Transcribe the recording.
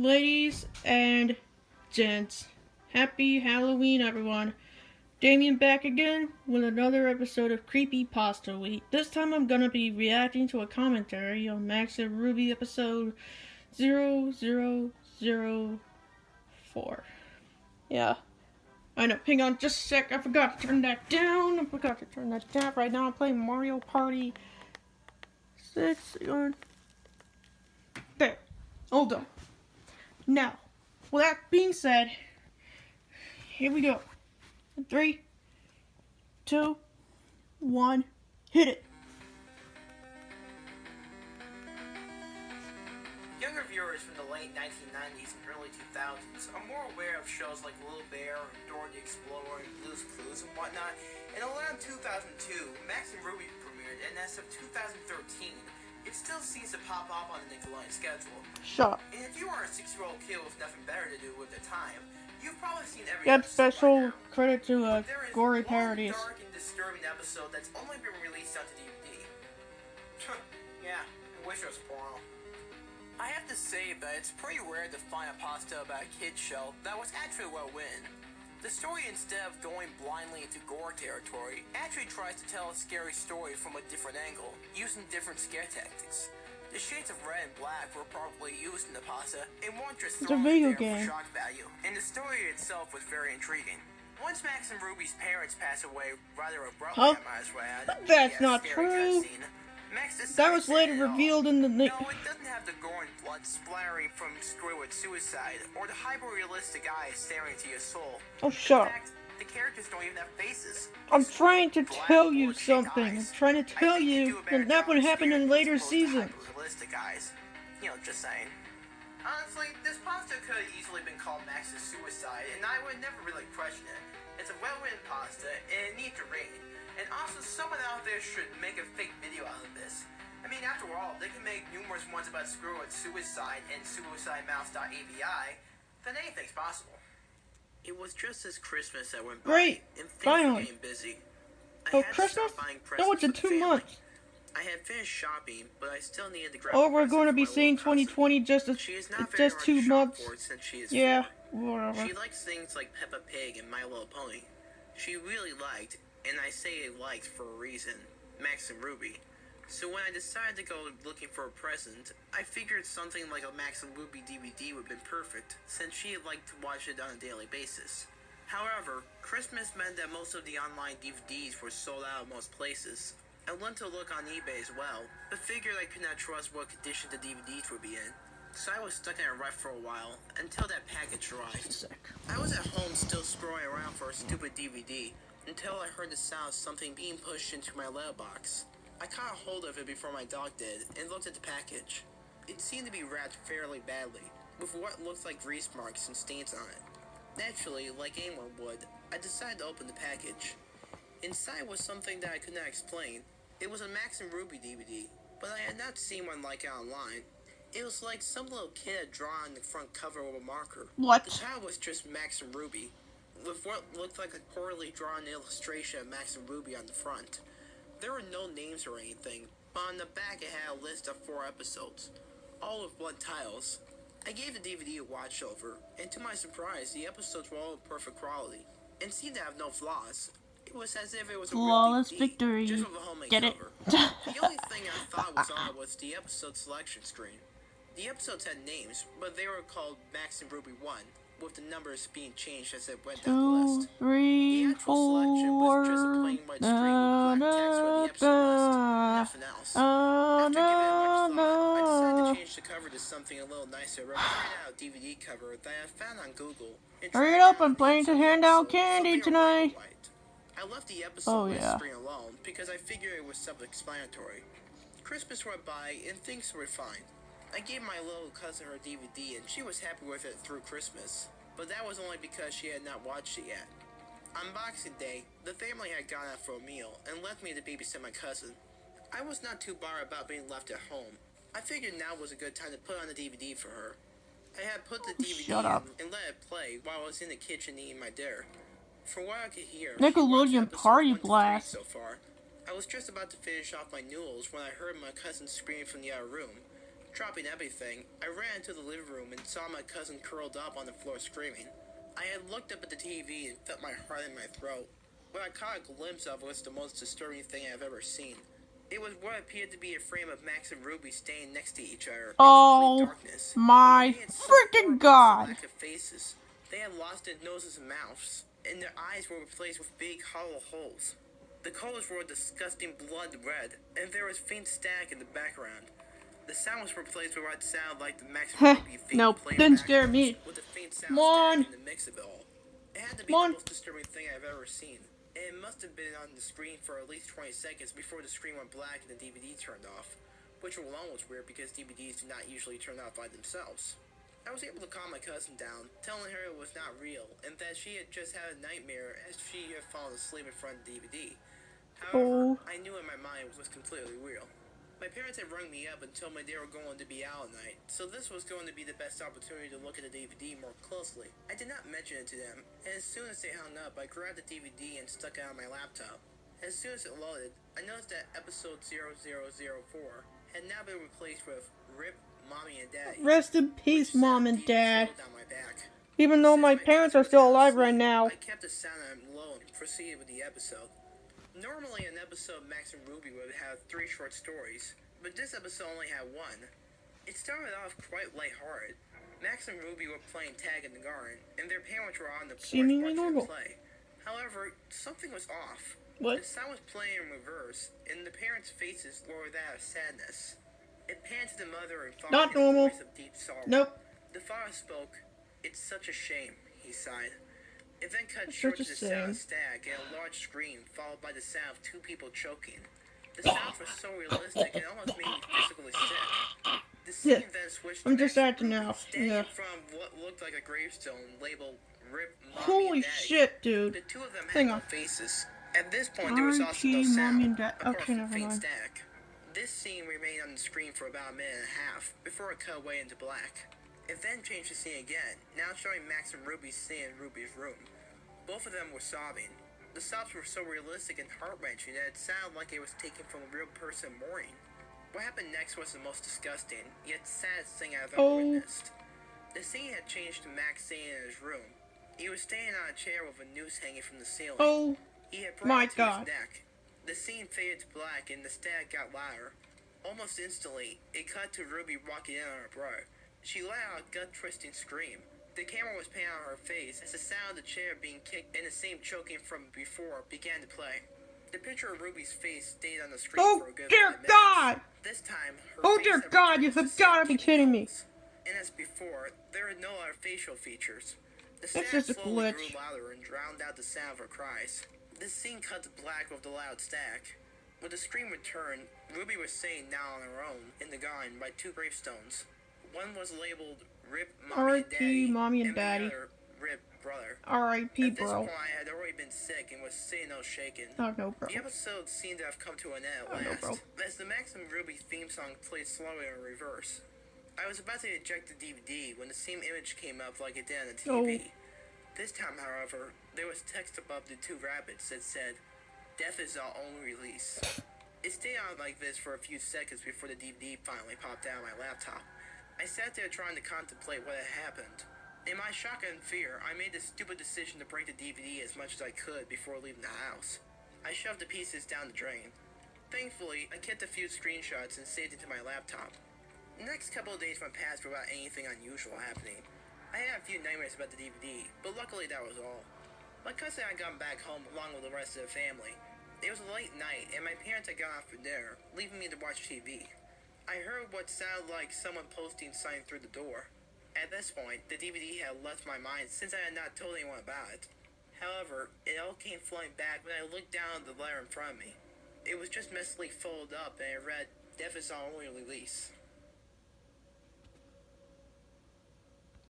Ladies and gents, happy Halloween, everyone. Damien back again with another episode of Creepypasta Week. This time I'm gonna be reacting to a commentary on Max and Ruby episode 0004. Yeah, I know. Hang on just a sec. I forgot to turn that down. Right now I'm playing Mario Party 6. There. Hold on. Now, with that being said, here we go. 3, 2, 1, hit it. Younger viewers from the late 1990s and early 2000s are more aware of shows like Little Bear and Dora the Explorer and Blue's Clues and whatnot, and around 2002, Max and Ruby premiered, and as of 2013, it still seems to pop up on the Nickelodeon schedule. Shut up. And if you are a 6-year-old kid with nothing better to do with their time, you've probably seen every Got episode special by now. credit to There is Goryparodies. one dark and disturbing episode that's only been released onto DVD. Yeah, I wish it was porno. I have to say that it's pretty rare to find a pasta about a kid's show that was actually well written. The story, instead of going blindly into gore territory, actually tries to tell a scary story from a different angle, using different scare tactics. The shades of red and black were probably used in the pasta, and weren't just thrown there for shock value, and the story itself was very intriguing. Once Max and Ruby's parents pass away rather abruptly, I might as well add, That's not true. That was later revealed in the... No, it doesn't have the gore and blood splattering from Squidward's suicide, or the hyper-realistic eyes staring into your soul. Oh, shut up. In fact, the characters don't even have faces. I'm trying to tell you something. I'm trying to tell you that that would happen in later seasons. Realistic eyes. You know, just saying. Honestly, this pasta could have easily been called Max's suicide, and I would never really question it. It's a well-written pasta, and it needs to read. And also, someone out there should make a fake video out of this. I mean, after all, they can make numerous ones about Squidward's suicide and suicidemouse.avi, then anything's possible. It was just this Christmas that went by, Great, and things finally. became busy. Oh, Christmas? No, it's in 2 months. I had finished shopping, but I still needed to grab. Oh, we're going to be seeing 2020 just 2 months. Yeah, whatever. She likes things like Peppa Pig and My Little Pony. She really liked, and I say liked for a reason, Max and Ruby. So when I decided to go looking for a present, I figured something like a Max and Ruby DVD would have been perfect, since she had liked to watch it on a daily basis. However, Christmas meant that most of the online DVDs were sold out at most places. I went to look on eBay as well, but figured I could not trust what condition the DVDs would be in. So I was stuck in a rut for a while, until that package arrived. I was at home still scrolling around for a stupid DVD, until I heard the sound of something being pushed into my letterbox. I caught a hold of it before my dog did, and looked at the package. It seemed to be wrapped fairly badly, with what looked like grease marks and stains on it. Naturally, like anyone would, I decided to open the package. Inside was something that I could not explain. It was a Max and Ruby DVD, but I had not seen one like it online. It was like some little kid had drawn on the front cover with a marker. What? The title was just Max and Ruby, with what looked like a poorly drawn illustration of Max and Ruby on the front. There were no names or anything, but on the back it had a list of 4 episodes, all with blood titles. I gave the DVD a watch over, and to my surprise, the episodes were all in perfect quality, and seemed to have no flaws. It was as if it was a flawless real DVD, victory. just with a homemade Get cover. it? The only thing I thought was odd was the episode selection screen. The episodes had names, but they were called Max and Ruby 1, with the numbers being changed as it went down the list. 2, 3, The actual selection was just a plain white screen with black text with the episode list, nothing else. After giving it much thought, I decided to change the cover to something a little nicer, by printing out a DVD cover that I found on Google. Hurry it up, I'm planning to hand out candy tonight. I left the episode screen alone because I figured it was self-explanatory. Christmas went by and things were fine. I gave my little cousin her DVD and she was happy with it through Christmas, but that was only because she had not watched it yet. On Boxing Day, the family had gone out for a meal and left me to babysit my cousin. I was not too bothered about being left at home. I figured now was a good time to put on the DVD for her. I had put the DVD in and let it play while I was in the kitchen eating my dinner. From what I could hear, Nickelodeon Party Blast. So far, I was just about to finish off my noodles when I heard my cousin scream from the other room. Dropping everything, I ran into the living room and saw my cousin curled up on the floor screaming. I had looked up at the TV and felt my heart in my throat. What I caught a glimpse of was the most disturbing thing I've ever seen. It was what appeared to be a frame of Max and Ruby standing next to each other Oh in complete darkness. my freaking god! Lack of faces. They had lost their noses and mouths, and their eyes were replaced with big hollow holes. The colors were a disgusting blood red, and there was faint static in the background. The sound was replaced with what sounded like the Max and Ruby theme Nope, playing didn't scare me. with a faint sound Come on. static in the mix of it all. It had to be the most disturbing thing I've ever seen. And it must have been on the screen for at least 20 seconds before the screen went black and the DVD turned off. Which alone was weird because DVDs do not usually turn off by themselves. I was able to calm my cousin down, telling her it was not real, and that she had just had a nightmare as she had fallen asleep in front of the DVD. However, I knew in my mind it was completely real. My parents had rung me up and told me they were going to be out at night, so this was going to be the best opportunity to look at the DVD more closely. I did not mention it to them, and as soon as they hung up, I grabbed the DVD and stuck it on my laptop. As soon as it loaded, I noticed that episode 0004 had now been replaced with RIP Mommy and Daddy. Rest in peace, Mom and Dad. Even though my parents are still alive right now. I kept the sound on low and proceeded with the episode. Normally, an episode Max and Ruby would have 3 short stories, but this episode only had 1. It started off quite lighthearted. Max and Ruby were playing tag in the garden, and their parents were on the porch watching them play. However, something was off. What? The sound was playing in reverse, and the parents' faces were that of sadness. It panned to the mother and father Not normal. voice of deep sorrow. Nope. The father spoke. "It's such a shame," he sighed. It then cut short to the sound of stag and a large scream, followed by the sound of 2 people choking. The sounds were so realistic it almost made me physically sick. The scene then switched to I'm just Max acting and Ruby now. standing Yeah. in front of what looked like a gravestone labeled "RIP Mommy Holy and Daddy." shit, dude. The 2 of them Hang had on. no faces. At this point, there was also no R.I.P. sound, Mommy and Dad. apart Okay, from never faint mind. static. This scene remained on the screen for about a minute and a half before it cut away into black. It then changed the scene again, now showing Max and Ruby sitting in Ruby's room. Both of them were sobbing. The sobs were so realistic and heart-wrenching that it sounded like it was taken from a real person mourning. What happened next was the most disgusting, yet saddest thing I've ever witnessed. The scene had changed to Max sitting in his room. He was standing on a chair with a noose hanging from the ceiling. Oh He had brought my it to god. his neck. The scene faded to black and the static got louder. Almost instantly, it cut to Ruby walking in on her brother. She let out a gut-twisting scream. The camera was panning on her face as the sound of the chair being kicked and the same choking from before began to play. The picture of Ruby's face stayed on the screen for a good 5 dear minutes. God! This time, her Oh face dear had God, you returned have to gotta be same kidding me. holes. And as before, there were no other facial features. The It's static just a slowly glitch. grew louder and drowned out the sound of her cries. This scene cut to black with the loud static. When the scream returned, Ruby was sitting now on her own in the garden by 2 gravestones. One was labeled "RIP Mommy and Daddy," R.I.P. Mommy and the Daddy. other "RIP Brother." R.I.P. At this bro. point, I had already been sick and was sitting all shaken. Oh no, bro. The episode seemed to have come to an end at Oh, no, last, bro. as the Max and Ruby theme song played slowly in reverse. I was about to eject the DVD when the same image came up like it did on the TV. This time, however, there was text above the 2 rabbits that said, "Death is our only release." It stayed on like this for a few seconds before the DVD finally popped out of my laptop. I sat there trying to contemplate what had happened. In my shock and fear, I made the stupid decision to break the DVD as much as I could before leaving the house. I shoved the pieces down the drain. Thankfully, I kept a few screenshots and saved it to my laptop. The next couple of days went past without anything unusual happening. I had a few nightmares about the DVD, but luckily that was all. My cousin had gone back home along with the rest of the family. It was a late night, and my parents had gone out for dinner, leaving me to watch TV. I heard what sounded like someone posting something through the door. At this point, the DVD had left my mind since I had not told anyone about it. However, it all came flowing back when I looked down at the letter in front of me. It was just messily folded up, and it read, "Death is our only release."